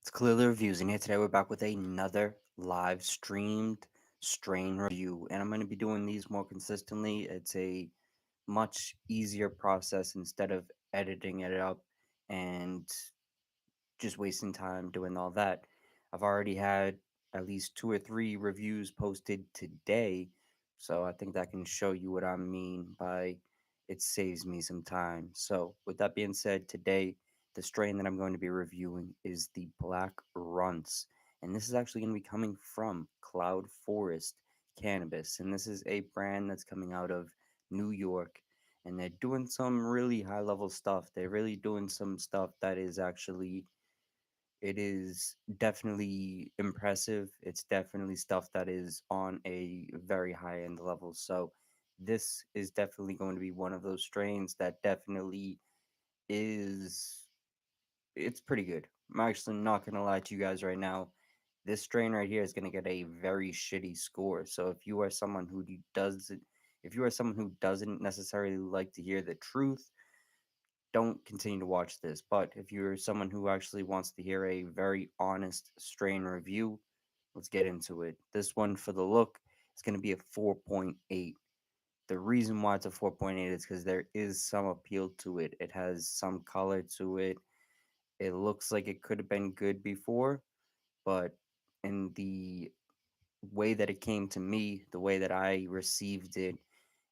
It's Clearly Reviews, and here today we're back with another live streamed strain review. And I'm going to be doing these more consistently. It's a much easier process instead of editing it up and just wasting time doing all that. I've already had at least two or three reviews posted today, so I think that can show you what I mean by it saves me some time. So, with that being said, today the strain that I'm going to be reviewing is the Black Runtz, and this is actually going to be coming from Cloud Forest Cannabis, and this is a brand that's coming out of New York. And they're doing some really high level stuff. They're really doing some stuff that is actually it is definitely impressive. It's definitely stuff that is on a very high end level. So this is definitely going to be one of those strains that definitely is it's pretty good. I'm actually not gonna lie to you guys right now. This strain right here is gonna get a very shitty score. So if you are someone who doesn't necessarily like to hear the truth, don't continue to watch this. But if you're someone who actually wants to hear a very honest strain review, let's get into it. This one for the look is going to be a 4.8. The reason why it's a 4.8 is because there is some appeal to it. It has some color to it. It looks like it could have been good before, but in the way that it came to me, the way that I received it,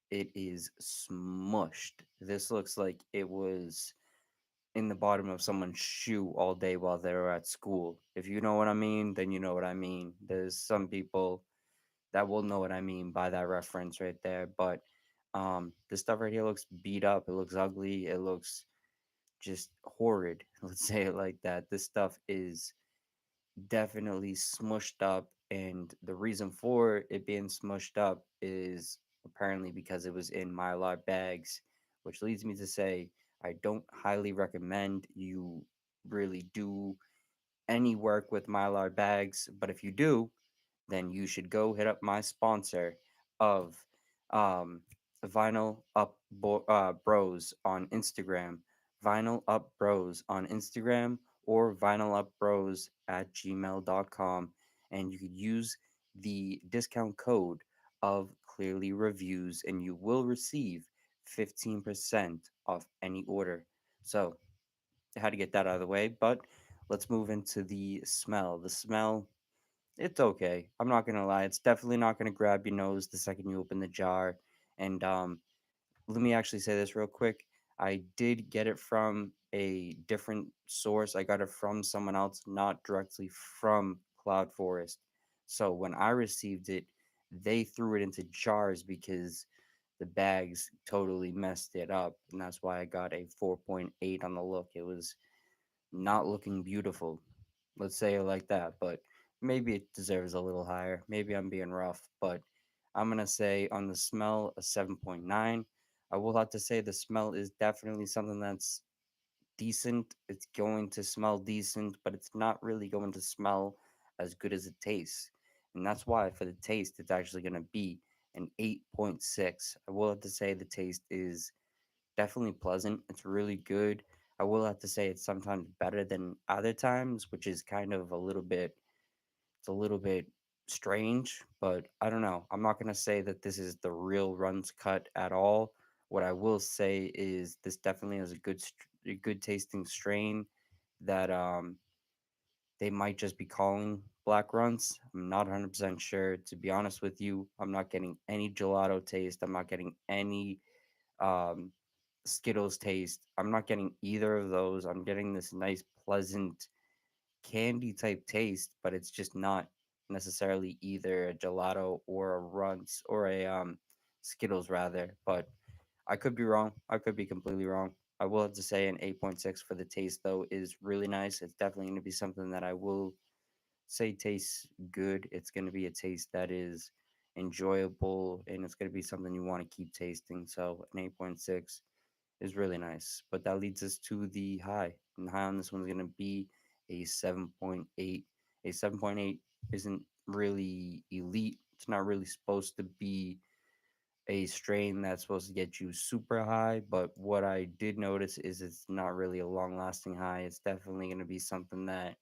it is smushed. This looks like it was in the bottom of someone's shoe all day while they were at school. If you know what I mean, then you know what I mean. There's some people that will know what I mean by that reference right there. But this stuff right here looks beat up. It looks ugly. It looks just horrid. Let's say it like that. This stuff is definitely smushed up, and the reason for it being smushed up is apparently because it was in mylar bags, which leads me to say I don't highly recommend you really do any work with mylar bags, but if you do, then you should go hit up my sponsor of um, Bros on Instagram, Vinyl Up Bros on Instagram, or vinylupbros at gmail.com. And you could use the discount code of Clearly Reviews, and you will receive 15% off any order. So, I had to get that out of the way, but let's move into the smell. The smell, it's okay. I'm not gonna lie. It's definitely not gonna grab your nose the second you open the jar. And let me actually say this real quick. I did get it from a different source. I got it from someone else, not directly from Cloud Forest. So when I received it, they threw it into jars because the bags totally messed it up, and that's why I got a 4.8 on the look. It was not looking beautiful. Let's say it like that. But maybe it deserves a little higher. Maybe I'm being rough, but I'm gonna say on the smell a 7.9. I will have to say the smell is definitely something that's decent. It's going to smell decent, but it's not really going to smell as good as it tastes. And that's why for the taste, it's actually going to be an 8.6. I will have to say the taste is definitely pleasant. It's really good. I will have to say it's sometimes better than other times, which is kind of it's a little bit strange, but I don't know. I'm not going to say that this is the real runs cut at all. What I will say is this definitely is a good tasting strain that they might just be calling black runs. I'm not 100% sure. To be honest with you, I'm not getting any gelato taste. I'm not getting any um, Skittles taste. I'm not getting either of those. I'm getting this nice, pleasant candy type taste, but it's just not necessarily either a gelato or a Runtz or a Skittles rather. But I could be wrong. I could be completely wrong. I will have to say an 8.6 for the taste though is really nice. It's definitely going to be something that I will say tastes good. It's going to be a taste that is enjoyable, and it's going to be something you want to keep tasting. So an 8.6 is really nice. But that leads us to the high. And the high on this one's going to be a 7.8. A 7.8 isn't really elite. It's not really supposed to be a strain that's supposed to get you super high. But what I did notice is it's not really a long lasting high. It's definitely going to be something that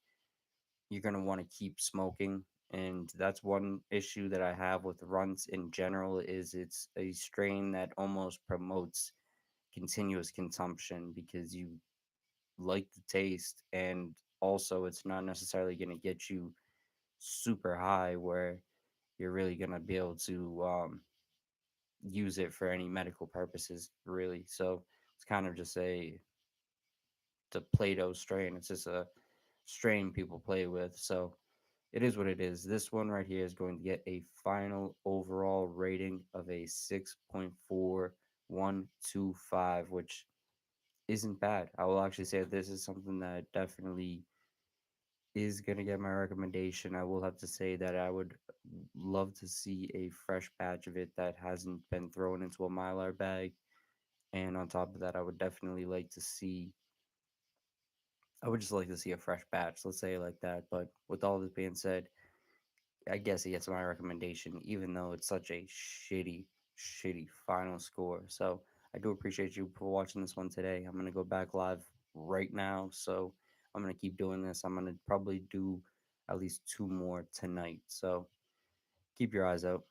you're going to want to keep smoking. And that's one issue that I have with runts in general is it's a strain that almost promotes continuous consumption because you like the taste, and also it's not necessarily going to get you super high where you're really going to be able to use it for any medical purposes really. So it's kind of just the Play-Doh strain. It's just a strain people play with. So it is what it is. This one right here is going to get a final overall rating of a 6.4125, which isn't bad. I will actually say this is something that definitely is going to get my recommendation. I will have to say that I would love to see a fresh batch of it that hasn't been thrown into a Mylar bag. And on top of that, I would definitely like to see, I would just like to see a fresh batch, let's say it like that. But with all this being said, I guess he gets my recommendation, even though it's such a shitty final score. So I do appreciate you for watching this one today. I'm gonna go back live right now, so I'm gonna keep doing this. I'm gonna probably do at least two more tonight. So keep your eyes out.